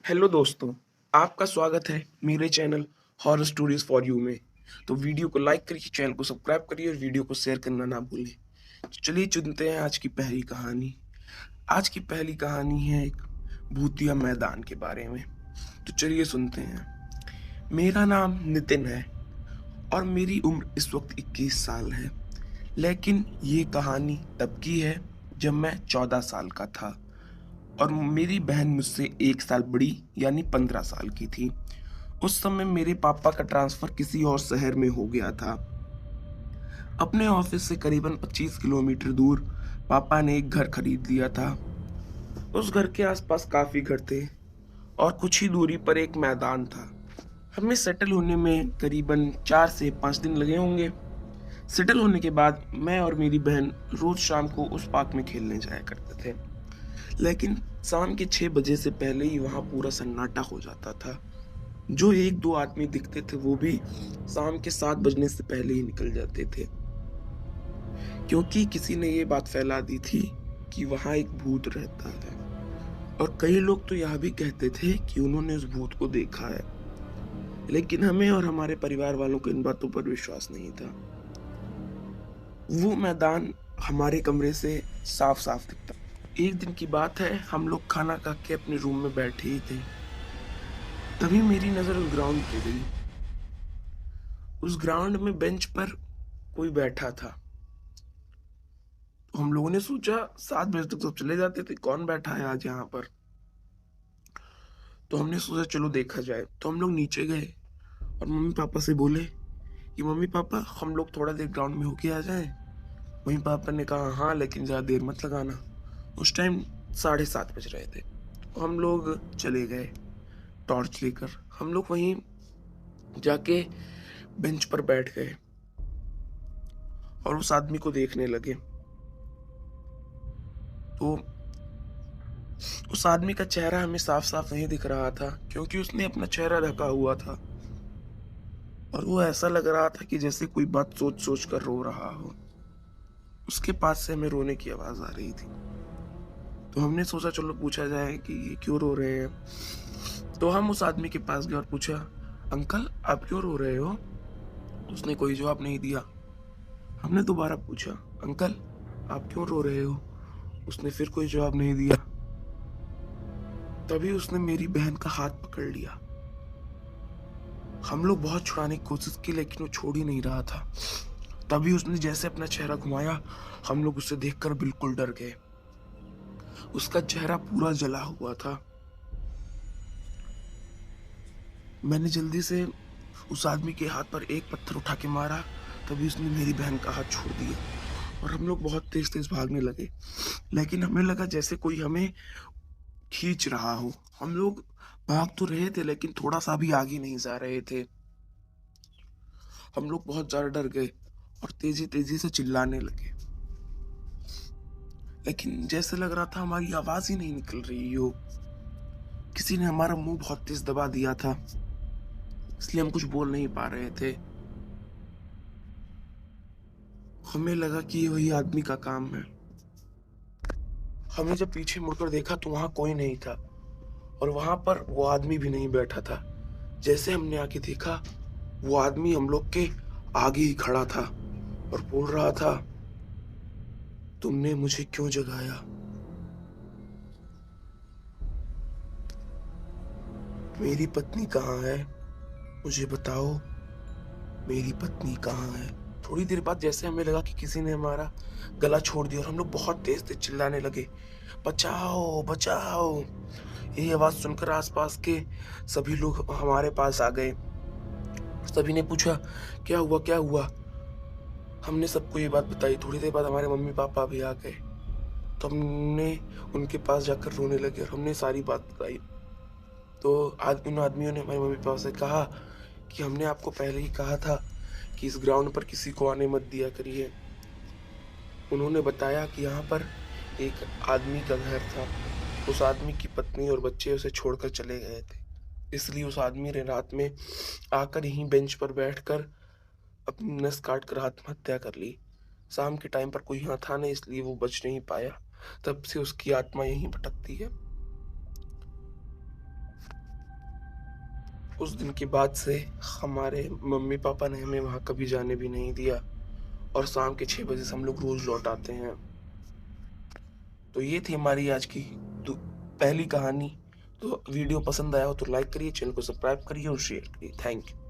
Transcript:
Hello दोस्तों, आपका स्वागत है मेरे channel horror stories for you में। तो वीडियो को लाइक करिए, चैनल को सब्सक्राइब करिए और वीडियो को शेयर करना ना भूलें। तो चलिए चुनते हैं आज की पहली कहानी। आज की पहली कहानी है एक भूतिया मैदान के बारे में। तो चलिए सुनते हैं। मेरा नाम नितिन है और मेरी उम्र इस वक्त 21 साल है। लेकिन ये कहानी तब की है जब मैं 14 साल का था और मेरी बहन मुझसे 1 साल बड़ी यानी 15 साल की थी। उस समय मेरे पापा का ट्रांसफर किसी और शहर में हो गया था। अपने ऑफिस से करीबन 25 किलोमीटर दूर पापा ने एक घर खरीद लिया था। उस घर के आसपास काफी घर थे और कुछ ही दूरी पर एक मैदान था। हमें सेटल होने में करीबन 4 से 5 दिन लगे होंगे। सेटल होने के बाद मैं और मेरी बहन रोज शाम को उस पार्क में खेलने जाया करते थे। लेकिन शाम के 6 बजे से पहले ही वहां पूरा सन्नाटा हो जाता था। जो एक दो आदमी दिखते थे वो भी शाम के 7 बजने से पहले ही निकल जाते थे, क्योंकि किसी ने ये बात फैला दी थी कि वहां एक भूत रहता है। और कई लोग तो यह भी कहते थे कि उन्होंने उस भूत को देखा है। लेकिन हमें और हमारे परिवार वालों को इन बातों पर विश्वास नहीं था। वो मैदान हमारे कमरे से साफ साफ दिखता। एक दिन की बात है, हम लोग खाना खा के अपने रूम में बैठे ही थे। तभी मेरी नजर उस ग्राउंड पे गई। उस ग्राउंड में बेंच पर कोई बैठा था। तो हम लोगों ने सोचा 7 बजे तक सब चले जाते थे, कौन बैठा है आज यहाँ पर। तो हमने सोचा चलो देखा जाए। तो हम लोग नीचे गए और मम्मी पापा से बोले कि मम्मी पापा हम लोग थोड़ा देर ग्राउंड में होके आ जाएं। मम्मी पापा ने कहा हाँ, लेकिन ज़्यादा देर मत लगाना। उस टाइम 7:30 बज रहे थे। तो हम लोग चले गए टॉर्च लेकर। हम लोग वहीं जाके बेंच पर बैठ गए और उस आदमी को देखने लगे। तो उस आदमी का चेहरा हमें साफ साफ नहीं दिख रहा था, क्योंकि उसने अपना चेहरा ढका हुआ था और वो ऐसा लग रहा था कि जैसे कोई बात सोच सोच कर रो रहा हो। उसके पास से हमें रोने की आवाज आ रही थी। तो हमने सोचा चलो पूछा जाए कि ये क्यों रो रहे हैं। तो हम उस आदमी के पास गए और पूछा, अंकल आप क्यों रो रहे हो। उसने कोई जवाब नहीं दिया। हमने दोबारा पूछा, अंकल आप क्यों रो रहे हो। उसने फिर कोई जवाब नहीं दिया। तभी उसने मेरी बहन का हाथ पकड़ लिया। हम लोग बहुत छुड़ाने की कोशिश की, लेकिन वो छोड़ ही नहीं रहा था। तभी उसने जैसे अपना चेहरा घुमाया, हम लोग उसे देखकर बिल्कुल डर गए। उसका चेहरा पूरा जला हुआ था। मैंने जल्दी से उस आदमी के हाथ पर एक पत्थर उठा के मारा। तभी उसने मेरी बहन का हाथ छोड़ दिया और हम लोग बहुत तेज तेज भागने लगे। लेकिन हमें लगा जैसे कोई हमें खींच रहा हो। हम लोग भाग तो रहे थे, लेकिन थोड़ा सा भी आगे नहीं जा रहे थे। हम लोग बहुत ज्यादा डर गए और तेजी तेजी से चिल्लाने लगे। लेकिन जैसे लग रहा था हमारी आवाज ही नहीं निकल रही हो। किसी ने हमारा मुंह बहुत तेज दबा दिया था, इसलिए हम कुछ बोल नहीं पा रहे थे। हमें लगा कि ये वही आदमी का काम है। हमने जब पीछे मुड़कर देखा तो वहां कोई नहीं था और वहां पर वो आदमी भी नहीं बैठा था। जैसे हमने आके देखा, वो आदमी हम लोग के आगे ही खड़ा था और बोल रहा था, तुमने मुझे क्यों जगाया। मेरी पत्नी कहाँ है, मुझे बताओ, मेरी पत्नी कहाँ है। थोड़ी देर बाद जैसे हमें लगा कि किसी ने हमारा गला छोड़ दिया और हम लोग बहुत तेज तेज चिल्लाने लगे, बचाओ बचाओ। यही आवाज सुनकर आसपास के सभी लोग हमारे पास आ गए। सभी ने पूछा क्या हुआ क्या हुआ। हमने सबको ये बात बताई। थोड़ी देर बाद हमारे मम्मी पापा भी आ गए। तो हमने उनके पास जाकर रोने लगे और हमने सारी बात बताई। तो आज उन आदमियों ने हमारे मम्मी पापा से कहा कि हमने आपको पहले ही कहा था कि इस ग्राउंड पर किसी को आने मत दिया करिए। उन्होंने बताया कि यहाँ पर एक आदमी का घर था। उस आदमी की पत्नी और बच्चे उसे छोड़कर चले गए थे, इसलिए उस आदमी ने रात में आकर यहीं बेंच पर बैठकर अपनी नस काट कर आत्महत्या कर ली। शाम के टाइम पर कोई यहाँ था नहीं, इसलिए वो बच नहीं पाया। तब से उसकी आत्मा यहीं भटकती है। उस दिन के बाद से हमारे मम्मी पापा ने हमें वहाँ कभी जाने भी नहीं दिया और शाम के 6 बजे से हम लोग रोज़ लौट आते हैं। तो ये थी हमारी आज की दू पहली कहानी। तो वीडियो पसंद आया हो तो लाइक करिए, चैनल को सब्सक्राइब करिए और शेयर करिए। Thank you.